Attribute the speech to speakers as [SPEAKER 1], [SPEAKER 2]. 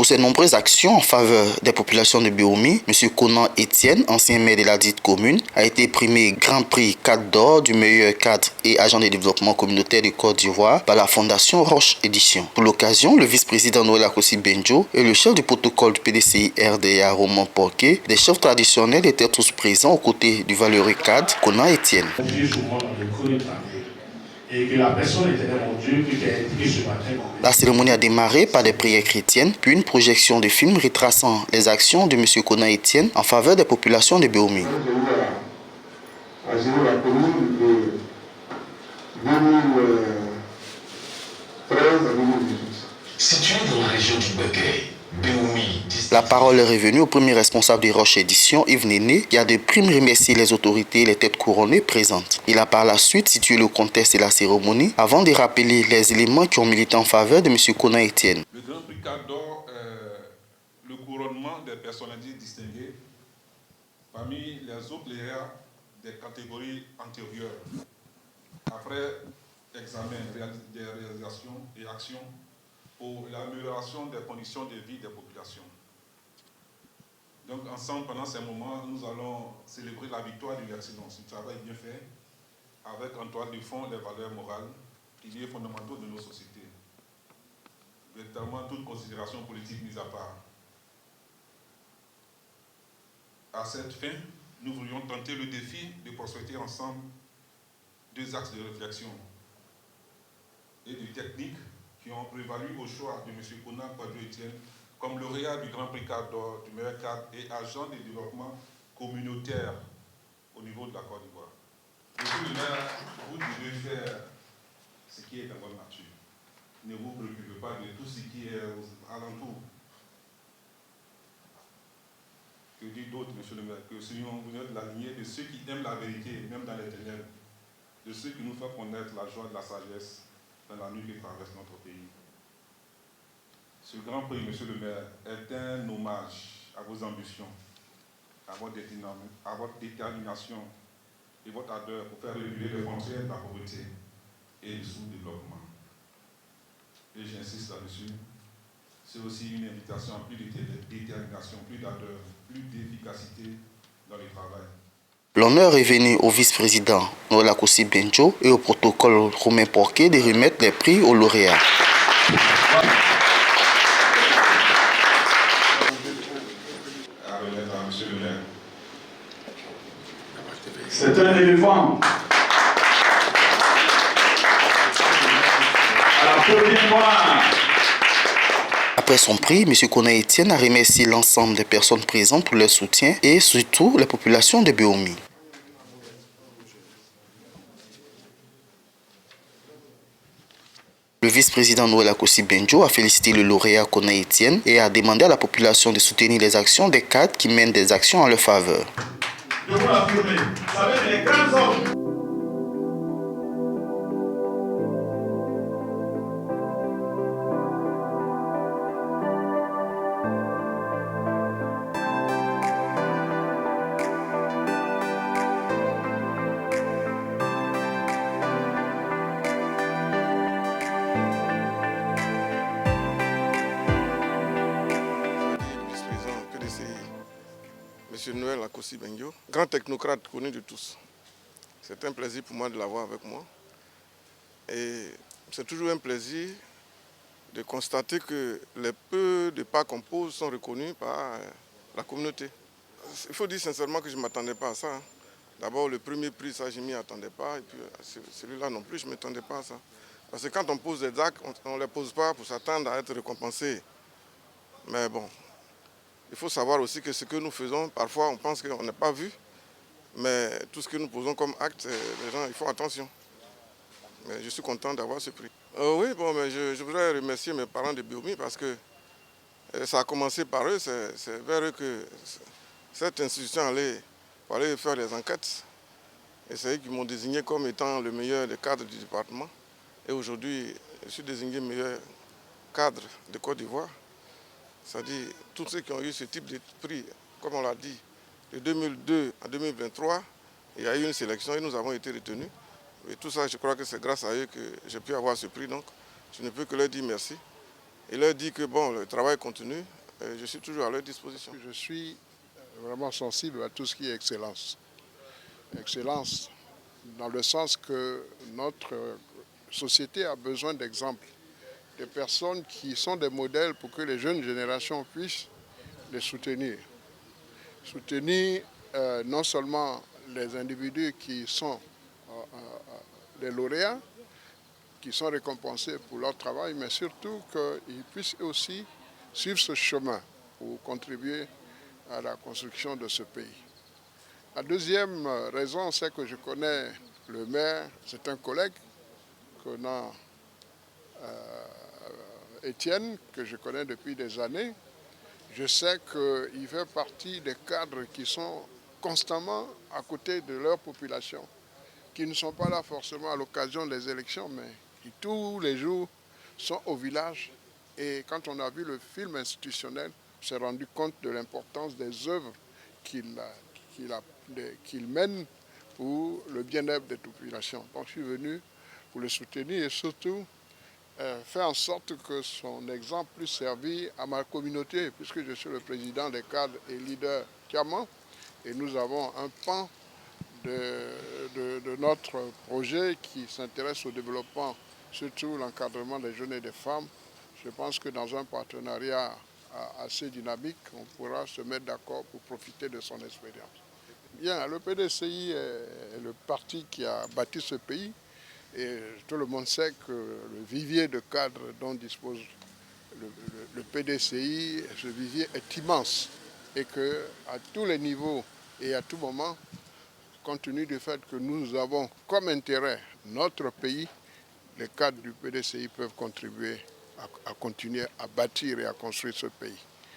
[SPEAKER 1] Pour ses nombreuses actions en faveur des populations de Béoumi, M. Konan Etienne, ancien maire de la dite commune, a été primé Grand Prix cadre d'or du meilleur cadre et agent de développement communautaire de Côte d'Ivoire par la Fondation Roche Édition. Pour l'occasion, le vice-président Noël Akossi Benjo et le chef du protocole du PDCI RDA Roman Porquet, des chefs traditionnels étaient tous présents aux côtés du valeureux cadre Konan Etienne.
[SPEAKER 2] Et que la personne était mon Dieu qui était indiqué ce matin.
[SPEAKER 1] La cérémonie a démarré par des prières chrétiennes, puis une projection de films retraçant les actions de M. Konan Etienne en faveur des populations de Béoumi.
[SPEAKER 3] Situé dans la région du Bégué, Béoumi.
[SPEAKER 1] La parole est revenue au premier responsable des Roches Éditions, Yves Néné, qui a de prime remercié les autorités et les têtes couronnées présentes. Il a par la suite situé le contexte et la cérémonie avant de rappeler les éléments qui ont milité en faveur de M. Konan Etienne.
[SPEAKER 4] Le Grand Prix cadre d'or est le couronnement des personnalités distinguées parmi les autres lauréats des catégories antérieures. Après examen des réalisations et actions pour l'amélioration des conditions de vie des populations. Donc ensemble, pendant ces moments, nous allons célébrer la victoire de l'excellence, du travail bien fait, avec en toile de fond les valeurs morales, piliers fondamentaux de nos sociétés. Véritablement toute considération politique mise à part. À cette fin, nous voulions tenter le défi de prospecter ensemble deux axes de réflexion et de techniques qui ont prévalu au choix de M. Konan Etienne comme lauréat du Grand Prix cadre d'or, du meilleur cadre et agent de développement communautaire au niveau de la Côte d'Ivoire. Monsieur le maire, vous devez faire ce qui est dans votre nature. Ne vous préoccupez pas de tout ce qui est aux alentours. Que dit d'autres, monsieur le maire, que vous êtes la lignée de ceux qui aiment la vérité, même dans les ténèbres, de ceux qui nous font connaître la joie de la sagesse dans la nuit qui traverse notre pays. Ce grand prix, monsieur le maire, est un hommage à vos ambitions, à votre détermination et votre ardeur pour faire reculer les frontières de la pauvreté et du sous-développement. Et j'insiste là-dessus, c'est aussi une invitation à plus de détermination, plus d'ardeur, plus d'efficacité dans le travail.
[SPEAKER 1] L'honneur est venu au vice-président Noël Akossi Benjo et au protocole Romain Porquet de remettre les prix aux lauréats.
[SPEAKER 2] C'est un éléphant. À la première fois.
[SPEAKER 1] Après son prix, M. Konan Etienne a remercié l'ensemble des personnes présentes pour leur soutien et surtout les populations de Béoumi. Le vice-président Noël Akossi Benjo a félicité le lauréat Konan Etienne et a demandé à la population de soutenir les actions des cadres qui mènent des actions en leur faveur.
[SPEAKER 2] Je vous l'affirme, vous savez, les grands hommes.
[SPEAKER 5] Monsieur Noël Akossi Benjo, grand technocrate connu de tous. C'est un plaisir pour moi de l'avoir avec moi. Et c'est toujours un plaisir de constater que les peu de pas qu'on pose sont reconnus par la communauté. Il faut dire sincèrement que je ne m'attendais pas à ça. D'abord, le premier prix, ça, je ne m'y attendais pas. Et puis celui-là non plus, je ne m'attendais pas à ça. Parce que quand on pose des actes, on ne les pose pas pour s'attendre à être récompensé. Mais bon, il faut savoir aussi que ce que nous faisons, parfois on pense qu'on n'est pas vu, mais tout ce que nous posons comme acte, les gens, ils font attention. Mais je suis content d'avoir ce prix. Oui, bon, mais je voudrais remercier mes parents de Béoumi parce que ça a commencé par eux, c'est vers eux que cette institution allait faire des enquêtes. Et c'est eux qui m'ont désigné comme étant le meilleur des cadres du département. Et aujourd'hui, je suis désigné meilleur cadre de Côte d'Ivoire. C'est-à-dire, tous ceux qui ont eu ce type de prix, comme on l'a dit, de 2002 à 2023, il y a eu une sélection et nous avons été retenus. Et tout ça, je crois que c'est grâce à eux que j'ai pu avoir ce prix. Donc, je ne peux que leur dire merci. et leur dire que bon, le travail continue, et je suis toujours à leur disposition.
[SPEAKER 6] Je suis vraiment sensible à tout ce qui est excellence. Excellence dans le sens que notre société a besoin d'exemples, de personnes qui sont des modèles pour que les jeunes générations puissent les soutenir. Soutenir non seulement les individus qui sont des lauréats, qui sont récompensés pour leur travail, mais surtout qu'ils puissent aussi suivre ce chemin pour contribuer à la construction de ce pays. La deuxième raison, c'est que je connais le maire, c'est un collègue, Conan Étienne, que je connais depuis des années. Je sais qu'il fait partie des cadres qui sont constamment à côté de leur population, qui ne sont pas là forcément à l'occasion des élections, mais qui tous les jours sont au village. Et quand on a vu le film institutionnel, on s'est rendu compte de l'importance des œuvres qu'il mène pour le bien-être des populations. Donc je suis venu pour le soutenir et surtout faire en sorte que son exemple puisse servir à ma communauté, puisque je suis le président des cadres et leaders Tiaman, et nous avons un pan de notre projet qui s'intéresse au développement, surtout l'encadrement des jeunes et des femmes. Je pense que dans un partenariat assez dynamique, on pourra se mettre d'accord pour profiter de son expérience. Bien, le PDCI est le parti qui a bâti ce pays et tout le monde sait que le vivier de cadres dont dispose le PDCI, ce vivier est immense et qu'à tous les niveaux et à tout moment, compte tenu du fait que nous avons comme intérêt notre pays, les cadres du PDCI peuvent contribuer à continuer à bâtir et à construire ce pays.